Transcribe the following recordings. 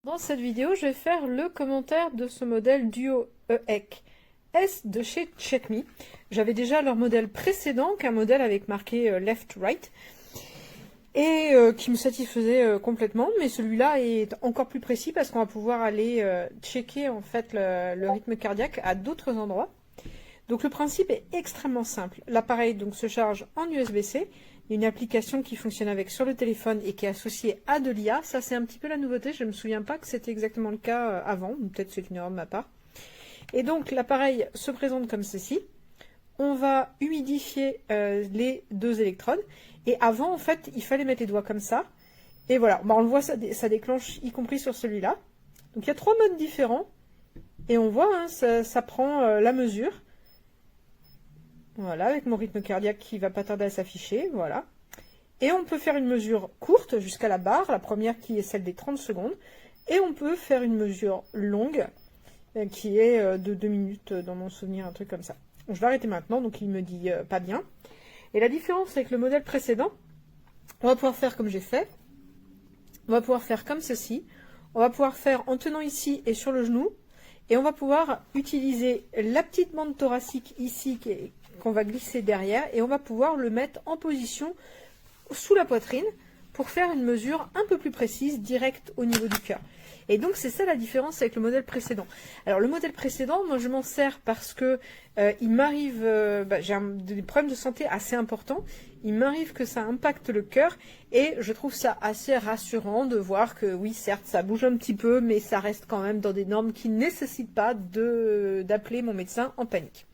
Dans cette vidéo, je vais faire le commentaire de ce modèle Duo EEC S de chez Checkme. J'avais déjà leur modèle précédent, qu'un modèle avec marqué Left-Right, et qui me satisfaisait complètement, mais celui-là est encore plus précis parce qu'on va pouvoir aller checker en fait le rythme cardiaque à d'autres endroits. Donc le principe est extrêmement simple. L'appareil donc se charge en USB-C. Il y a une application qui fonctionne avec sur le téléphone et qui est associée à de l'IA. Ça c'est un petit peu la nouveauté. Je ne me souviens pas que c'était exactement le cas avant. Peut-être c'est une erreur de ma part. Et donc l'appareil se présente comme ceci. On va humidifier les deux électrodes. Et avant en fait il fallait mettre les doigts comme ça. Et voilà, on le voit, ça déclenche y compris sur celui-là. Donc il y a 3 modes différents. Et on voit, hein, ça prend la mesure. Voilà, avec mon rythme cardiaque qui va pas tarder à s'afficher, voilà. Et on peut faire une mesure courte jusqu'à la barre, la première qui est celle des 30 secondes. Et on peut faire une mesure longue, qui est de 2 minutes dans mon souvenir, un truc comme ça. Donc, je vais arrêter maintenant, donc il me dit pas bien. Et la différence avec le modèle précédent, on va pouvoir faire comme j'ai fait. On va pouvoir faire comme ceci. On va pouvoir faire en tenant ici et sur le genou. Et on va pouvoir utiliser la petite bande thoracique ici qu'on va glisser derrière et on va pouvoir le mettre en position sous la poitrine pour faire une mesure un peu plus précise, directe au niveau du cœur. Et donc c'est ça la différence avec le modèle précédent. Alors le modèle précédent, moi je m'en sers parce que il m'arrive, j'ai des problèmes de santé assez importants, il m'arrive que ça impacte le cœur et je trouve ça assez rassurant de voir que oui certes ça bouge un petit peu mais ça reste quand même dans des normes qui ne nécessitent pas d'appeler mon médecin en panique.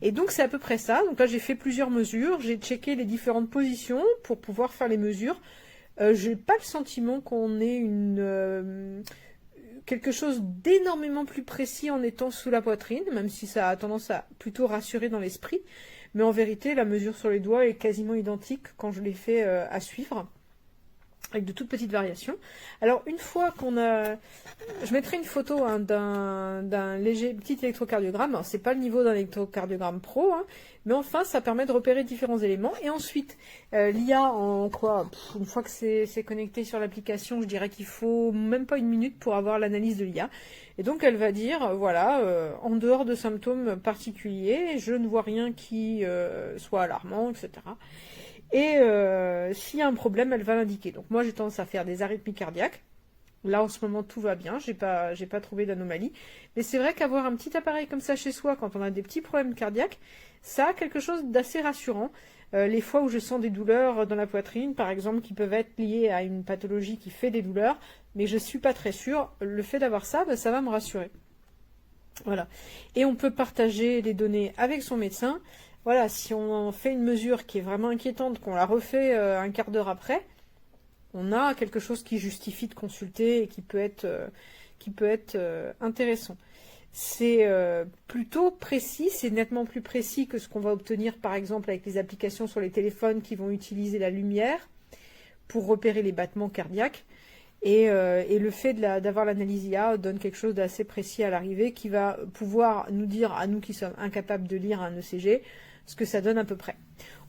Et donc c'est à peu près ça. Donc là j'ai fait plusieurs mesures, j'ai checké les différentes positions pour pouvoir faire les mesures. J'ai pas le sentiment qu'on ait quelque chose d'énormément plus précis en étant sous la poitrine, même si ça a tendance à plutôt rassurer dans l'esprit. Mais en vérité, la mesure sur les doigts est quasiment identique quand je l'ai fait à suivre, avec de toutes petites variations. Alors une fois qu'on a... Je mettrai une photo hein, d'un léger petit électrocardiogramme. C'est pas le niveau d'un électrocardiogramme pro, hein, mais enfin ça permet de repérer différents éléments. Et ensuite, l'IA en quoi une fois que c'est connecté sur l'application, je dirais qu'il faut même pas une minute pour avoir l'analyse de l'IA. Et donc elle va dire, voilà, en dehors de symptômes particuliers, je ne vois rien qui soit alarmant, etc. Et s'il y a un problème, elle va l'indiquer. Donc moi j'ai tendance à faire des arythmies cardiaques. Là en ce moment tout va bien, j'ai pas trouvé d'anomalie. Mais c'est vrai qu'avoir un petit appareil comme ça chez soi quand on a des petits problèmes cardiaques, ça a quelque chose d'assez rassurant. Les fois où je sens des douleurs dans la poitrine, par exemple, qui peuvent être liées à une pathologie qui fait des douleurs, mais je suis pas très sûre, le fait d'avoir ça, ça va me rassurer. Voilà. Et on peut partager les données avec son médecin. Voilà, si on fait une mesure qui est vraiment inquiétante, qu'on la refait un quart d'heure après, on a quelque chose qui justifie de consulter et qui peut être intéressant. C'est plutôt précis, c'est nettement plus précis que ce qu'on va obtenir par exemple avec les applications sur les téléphones qui vont utiliser la lumière pour repérer les battements cardiaques. Et le fait d'avoir l'analyse IA donne quelque chose d'assez précis à l'arrivée qui va pouvoir nous dire, à nous qui sommes incapables de lire un ECG, ce que ça donne à peu près.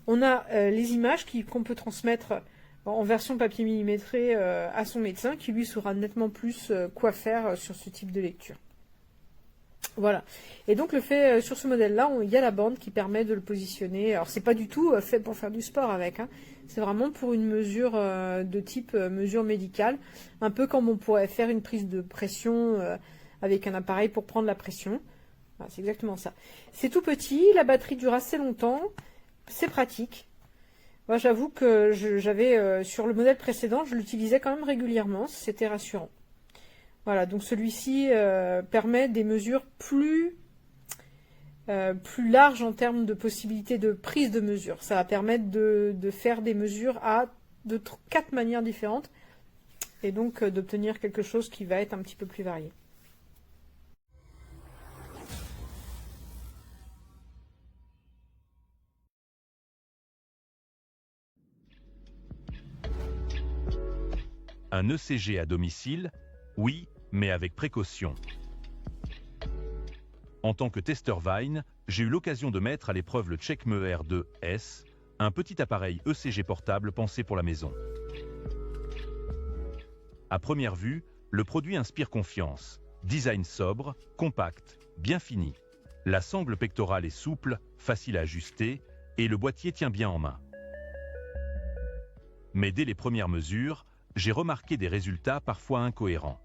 On a les images qu'on peut transmettre en version papier millimétré à son médecin qui lui saura nettement plus quoi faire sur ce type de lecture. Voilà. Et donc le fait sur ce modèle-là, il y a la bande qui permet de le positionner. Alors c'est pas du tout fait pour faire du sport avec, hein. C'est vraiment pour une mesure de type mesure médicale, un peu comme on pourrait faire une prise de pression avec un appareil pour prendre la pression. Voilà, c'est exactement ça. C'est tout petit, la batterie dure assez longtemps, c'est pratique. Moi j'avoue que j'avais sur le modèle précédent, je l'utilisais quand même régulièrement, c'était rassurant. Voilà, donc celui-ci permet des mesures plus larges en termes de possibilités de prise de mesure. Ça va permettre de faire des mesures de 4 manières différentes et donc d'obtenir quelque chose qui va être un petit peu plus varié. Un ECG à domicile, oui, mais avec précaution. En tant que testeur Vine, j'ai eu l'occasion de mettre à l'épreuve le Checkme R2 S, un petit appareil ECG portable pensé pour la maison. À première vue, Le produit inspire confiance. Design sobre, compact, bien fini. La sangle pectorale est souple, facile à ajuster, et le boîtier tient bien en main. Mais dès les premières mesures, j'ai remarqué des résultats parfois incohérents.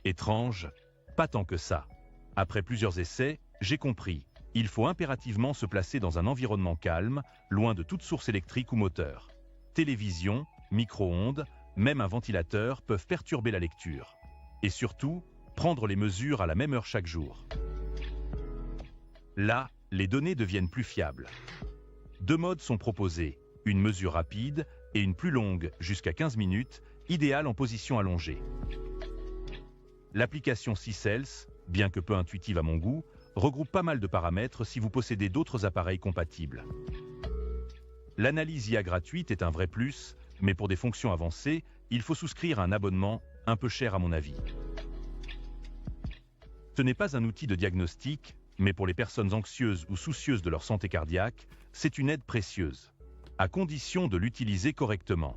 Étrange, pas tant que ça. Après plusieurs essais, j'ai compris. Il faut impérativement se placer dans un environnement calme, loin de toute source électrique ou moteur. Télévision, micro-ondes, même un ventilateur peuvent perturber la lecture. Et surtout, prendre les mesures à la même heure chaque jour. Là, les données deviennent plus fiables. Deux modes sont proposés, une mesure rapide et une plus longue, jusqu'à 15 minutes, idéale en position allongée. L'application Sycells, bien que peu intuitive à mon goût, regroupe pas mal de paramètres si vous possédez d'autres appareils compatibles. L'analyse IA gratuite est un vrai plus, mais pour des fonctions avancées, il faut souscrire à un abonnement, un peu cher à mon avis. Ce n'est pas un outil de diagnostic, mais pour les personnes anxieuses ou soucieuses de leur santé cardiaque, c'est une aide précieuse, à condition de l'utiliser correctement.